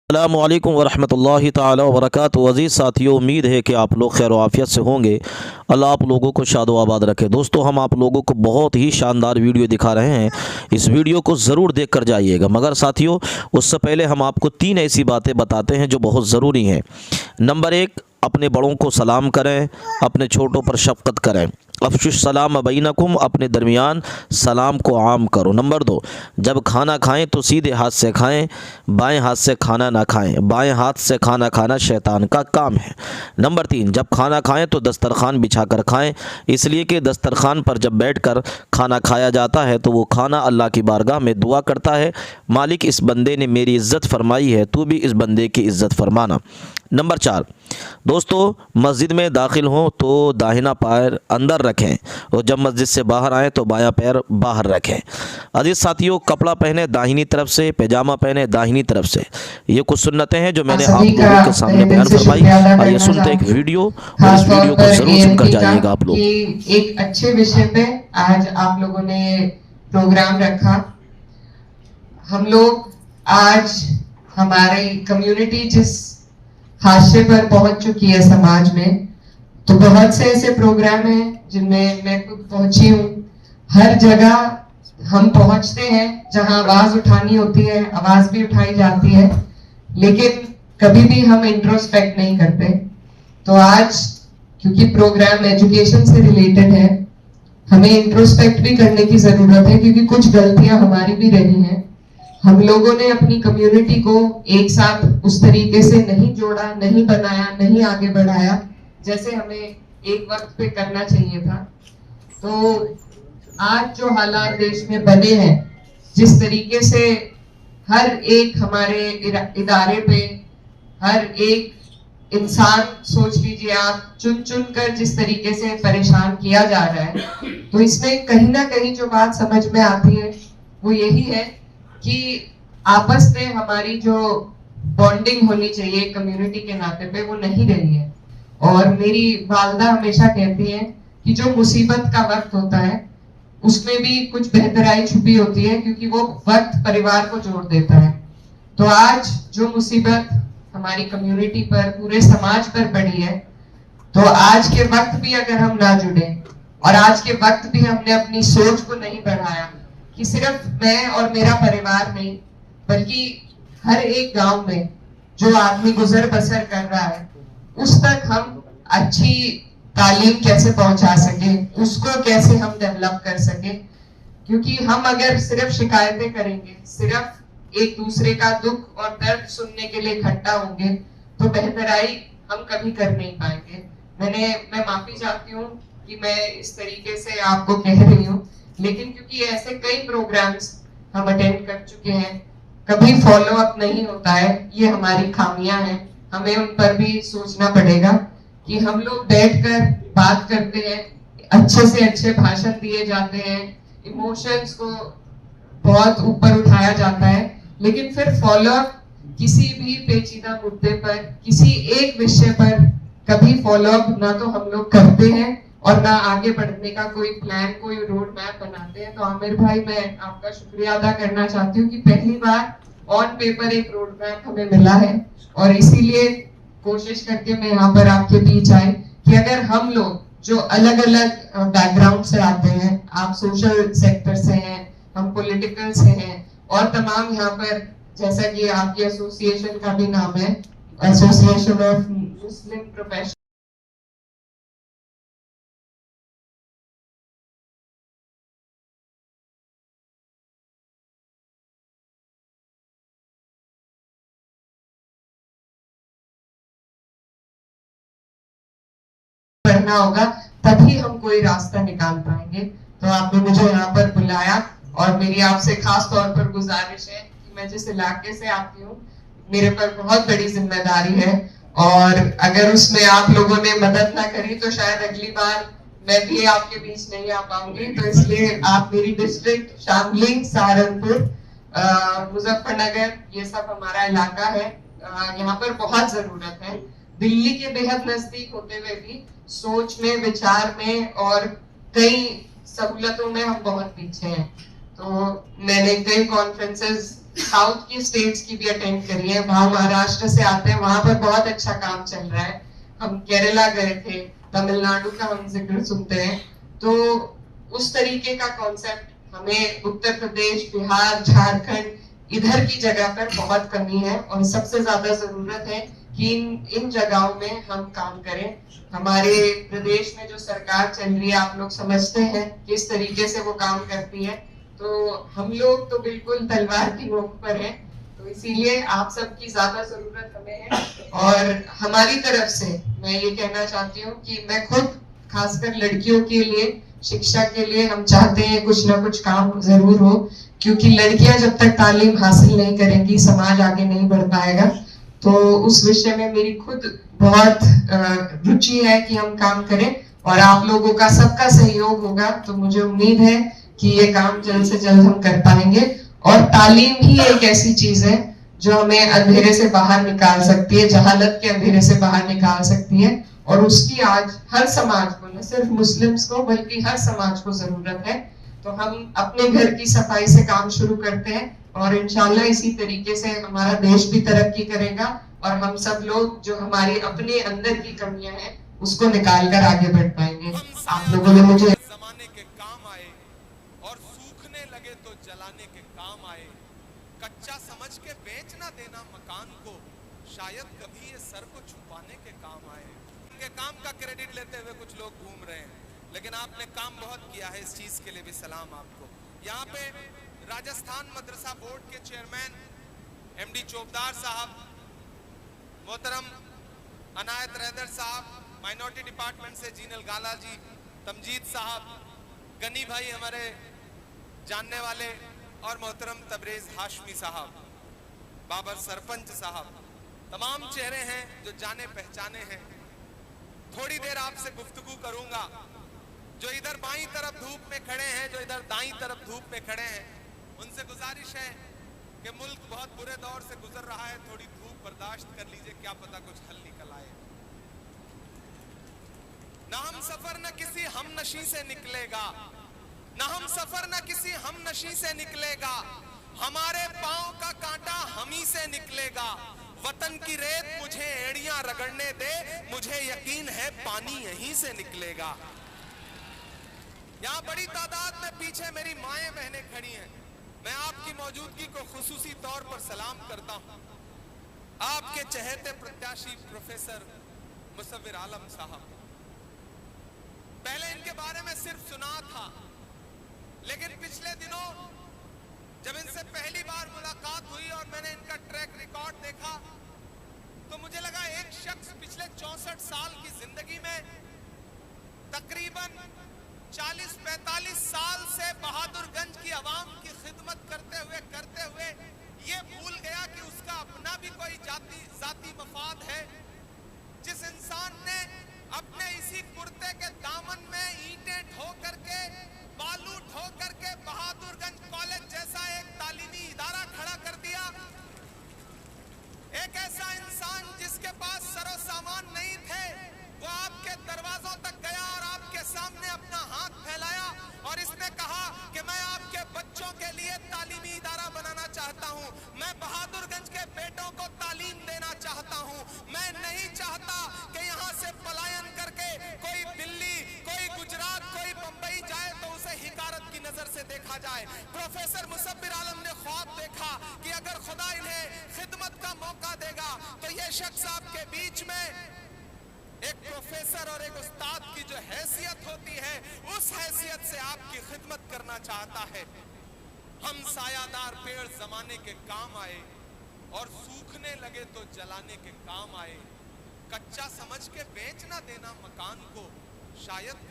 अस्सलामुअलैकुम वरहमतुल्लाहि ताला वबरकातुहू। अज़ीज़ साथियों, उम्मीद है कि आप लोग खैर आफियत से होंगे। अल्लाह आप लोगों को शादो आबाद रखे। दोस्तों, हम आप लोगों को बहुत ही शानदार वीडियो दिखा रहे हैं। इस वीडियो को ज़रूर देख कर जाइएगा। मगर साथियों, उससे पहले हम आपको 3 ऐसी बातें बताते हैं जो बहुत ज़रूरी हैं। नंबर 1, अपने बड़ों को सलाम करें, अपने छोटों पर शफ़क़त करें। अफ़शुस सलाम बैनकुम, अपने दरमियान सलाम को आम करो। नंबर 2, जब खाना खाएं तो सीधे हाथ से खाएं, बाएं हाथ से खाना ना खाएं। बाएं हाथ से खाना खाना शैतान का काम है। नंबर 3, जब खाना खाएं तो दस्तरखान बिछा कर खाएं, इसलिए कि दस्तरखान पर जब बैठकर खाना खाया जाता है तो वो खाना अल्लाह की बारगाह में दुआ करता है, मालिक इस बंदे ने मेरी इज़्ज़त फरमाई है, तू भी इस बंदे की इज़्ज़त फरमाना। नंबर 4, दोस्तों, मस्जिद में दाखिल हों तो दाहिना पैर अंदर रखें और जब मस्जिद से बाहर आएँ तो बायां पैर बाहर रखें। अजीज साथियों, कपड़ा पहने दाहिनी तरफ से, पैजामा पहने दाहिनी तरफ से। ये कुछ सुन्नतें हैं जो मैंने आप लोगों के सामने बयान फरमाई। आइए सुनते एक वीडियो, और इस वीडियो को जरूर सुनकर जाइएगा आप लोग। एक अच्छे विषय पे आज आप लोगों ने प्रोग्राम रखा। हम लोग आज हमारी कम्युनिटी जिस हाशिए पर पहुंच चुकी है समाज में, तो बहुत से ऐसे प्रोग्राम हैं जिनमें मैं खुद पहुंची हूँ। हर जगह हम पहुंचते हैं जहां आवाज उठानी होती है, आवाज भी उठाई जाती है, लेकिन कभी भी हम इंट्रोस्पेक्ट नहीं करते। तो आज क्योंकि प्रोग्राम एजुकेशन से रिलेटेड है, हमें इंट्रोस्पेक्ट भी करने की जरूरत है, क्योंकि कुछ गलतियां हमारी भी रही हैं। हम लोगों ने अपनी कम्युनिटी को एक साथ उस तरीके से नहीं जोड़ा, नहीं बनाया, नहीं आगे बढ़ाया जैसे हमें एक वक्त पे करना चाहिए था। तो आज जो हालात देश में बने हैं, जिस तरीके से हर एक हमारे इदारे पे हर एक इंसान, सोच लीजिए आप, चुन चुन कर जिस तरीके से परेशान किया जा रहा है, तो इसमें कहीं ना कहीं जो बात समझ में आती है वो यही है कि आपस में हमारी जो बॉन्डिंग होनी चाहिए कम्युनिटी के नाते पे, वो नहीं रही है। और मेरी वालदा हमेशा कहती है कि जो मुसीबत का वक्त होता है उसमें भी कुछ बेहतराई छुपी होती है, क्योंकि वो वक्त परिवार को जोड़ देता है। तो आज जो मुसीबत हमारी कम्युनिटी पर, पूरे समाज पर पड़ी है, तो आज के वक्त भी अगर हम ना जुड़े और आज के वक्त भी हमने अपनी सोच को नहीं बढ़ाया कि सिर्फ मैं और मेरा परिवार नहीं, बल्कि हर एक गांव में जो आदमी गुजर बसर कर रहा है उस तक हम अच्छी तालीम कैसे पहुंचा सके, उसको कैसे हम डेवलप कर सके। क्योंकि हम अगर सिर्फ शिकायतें करेंगे, सिर्फ एक दूसरे का दुख और दर्द सुनने के लिए इकट्ठा होंगे, तो बेहतराई हम कभी कर नहीं पाएंगे। मैं माफी चाहती हूँ कि मैं इस तरीके से आपको कह रही हूँ, लेकिन क्योंकि ऐसे कई प्रोग्राम्स हम अटेंड कर चुके हैं, कभी फॉलो अप नहीं होता है, ये हमारी खामियां हैं। हमें उन पर भी सोचना पड़ेगा कि हम लोग बैठकर बात करते हैं, अच्छे से अच्छे भाषण दिए जाते हैं, इमोशंस को बहुत ऊपर उठाया जाता है, लेकिन फिर फॉलो अप किसी भी पेचीदा मुद्दे पर, किसी एक विषय पर कभी फॉलो अप ना तो हम लोग करते हैं और ना आगे बढ़ने का कोई प्लान, कोई रोड मैप बनाते हैं। तो आमिर भाई, मैं आपका शुक्रिया अदा करना चाहती हूँ कि पहली बार ऑन पेपर एक रोड मैप हमें मिला है, और इसीलिए कोशिश करके मैं यहाँ पर आपके बीच आई कि अगर हम लोग जो अलग अलग बैकग्राउंड से आते हैं, आप सोशल सेक्टर से हैं, हम पॉलिटिकल से हैं, और तमाम यहाँ पर जैसा कि आपकी एसोसिएशन का भी नाम है, एसोसिएशन ऑफ मुस्लिम प्रोफेशनल करना होगा, तभी हम कोई रास्ता निकाल पाएंगे। तो आपने मुझे यहाँ पर बुलाया, और मेरी आपसे खास तौर पर गुजारिश है कि मैं जिस इलाके से आती हूँ, मेरे पर बहुत बड़ी जिम्मेदारी है, और अगर उसमें आप लोगों ने मदद ना करी तो शायद अगली बार मैं भी आपके बीच नहीं आ पाऊंगी। तो इसलिए आप मेरी डिस्ट्रिक्ट शामली, सहारनपुर, मुजफ्फरनगर, ये सब हमारा इलाका है। यहाँ पर बहुत जरूरत है। दिल्ली के बेहद नजदीक होते हुए भी सोच में, विचार में और कई सहूलतों में हम बहुत पीछे हैं। तो मैंने कई कॉन्फ्रेंसेस साउथ की स्टेट्स की भी अटेंड करी है। वहां महाराष्ट्र से आते हैं, वहां पर बहुत अच्छा काम चल रहा है। हम केरला गए थे, तमिलनाडु का हम जिक्र सुनते हैं। तो उस तरीके का कॉन्सेप्ट हमें उत्तर प्रदेश, बिहार, झारखंड इधर की जगह पर बहुत कमी है, और सबसे ज्यादा जरूरत है कि इन जगहों में हम काम करें। हमारे प्रदेश में जो सरकार चल रही है, आप लोग समझते हैं किस तरीके से वो काम करती है। तो हम लोग तो बिल्कुल तलवार की नोक पर हैं, तो इसीलिए आप सबकी ज्यादा जरूरत हमें है। और हमारी तरफ से मैं ये कहना चाहती हूँ कि मैं खुद खासकर लड़कियों के लिए, शिक्षा के लिए हम चाहते हैं कुछ ना कुछ काम जरूर हो, क्योंकि लड़कियां जब तक तालीम हासिल नहीं करेंगी, समाज आगे नहीं बढ़ पाएगा। तो उस विषय में मेरी खुद बहुत रुचि है कि हम काम करें, और आप लोगों का सबका सहयोग होगा तो मुझे उम्मीद है कि ये काम जल्द से जल्द हम कर पाएंगे। और तालीम ही एक ऐसी चीज है जो हमें अंधेरे से बाहर निकाल सकती है, जहालत के अंधेरे से बाहर निकाल सकती है, और उसकी आज हर समाज को, न सिर्फ मुस्लिम्स को बल्कि हर समाज को जरूरत है। तो हम अपने घर की सफाई से काम शुरू करते हैं, और इंशाल्लाह इसी तरीके से हमारा देश भी तरक्की करेगा, और हम सब लोग जो हमारी अपने अंदर की कमियां हैं उसको निकाल कर आगे बढ़ पाएंगे। आप लोगों ने मुझे जमाने के काम आए और सूखने लगे तो जलाने के काम आए, कच्चा समझ के बेच ना देना मकान को, शायद कभी ये सर को छुपाने के काम आए। इनके काम का क्रेडिट लेते हुए कुछ लोग घूम रहे हैं, लेकिन आपने काम बहुत किया है, इस चीज के लिए भी सलाम आपको। यहाँ पे राजस्थान मदरसा बोर्ड के चेयरमैन एमडी चोपदार साहब, मोहतरम अनायत रैदर साहब, माइनॉरिटी डिपार्टमेंट से जीनल गाला जी, तमजीद साहब, गनी भाई हमारे जानने वाले, और मोहतरम तबरेज हाशमी साहब, बाबर सरपंच साहब, तमाम चेहरे हैं जो जाने पहचाने हैं। थोड़ी देर आपसे गुफ्तगू करूंगा। जो इधर बाईं तरफ धूप में खड़े हैं, जो इधर दाईं तरफ धूप में खड़े हैं, उनसे गुजारिश है कि मुल्क बहुत बुरे दौर से गुजर रहा है, थोड़ी धूप बर्दाश्त कर लीजिए, क्या पता कुछ हल निकल आए। ना हम सफर न किसी हम नशी से निकलेगा, ना हम सफर न किसी हम नशी से निकलेगा, हमारे पांव का कांटा हम ही से निकलेगा। वतन की रेत मुझे एड़ियां रगड़ने दे, मुझे यकीन है पानी यहीं से निकलेगा। यहाँ बड़ी तादाद में पीछे मेरी माएं बहनें खड़ी हैं, मैं आपकी मौजूदगी को खुसूसी तौर पर सलाम करता हूं। आपके चहेते प्रत्याशी प्रोफेसर मुसव्विर आलम साहब, पहले इनके बारे में सिर्फ सुना था, लेकिन पिछले दिनों जब इनसे पहली बार मुलाकात हुई और मैंने इनका ट्रैक रिकॉर्ड देखा, तो मुझे लगा एक शख्स पिछले 64 साल की जिंदगी में तकरीबन 40-45 साल से बहादुरगंज की आवाम की खिदमत करते हुए ये भूल गया कि उसका अपना भी कोई जाती मफाद है। जिस इंसान ने अपने इसी कुर्ते के दामन में ईंटें ढो करके, बालू ढो करके बहादुरगंज कॉलेज जैसा एक तालीमी इदारा खड़ा कर दिया, एक ऐसा इंसान जिसके पास सरो सामान नहीं थे, वो आपके दरवाजों तक गया और आपके सामने अपना हाथ फैलाया और इसने कहा कि मैं आपके बच्चों के लिए तालीमी इदारा बनाना चाहता हूं, मैं बहादुरगंज के बेटों को तालीम देना चाहता हूं, मैं नहीं चाहता कि यहां से पलायन करके कोई दिल्ली, कोई गुजरात, कोई बंबई जाए तो उसे हिकारत की नजर से देखा जाए। प्रोफेसर मुसव्विर आलम ने ख्वाब देखा कि अगर खुदा इन्हें खिदमत का मौका देगा तो ये शख्स आपके बीच में एक प्रोफेसर और एक उस्ताद की जो हैसियत होती है, उस हैसियत से आपकी खिदमत करना चाहता है। हम सायादार पेड़ जमाने के काम आए और सूखने लगे तो जलाने के काम आए, कच्चा समझ के बेच ना देना मकान को, शायद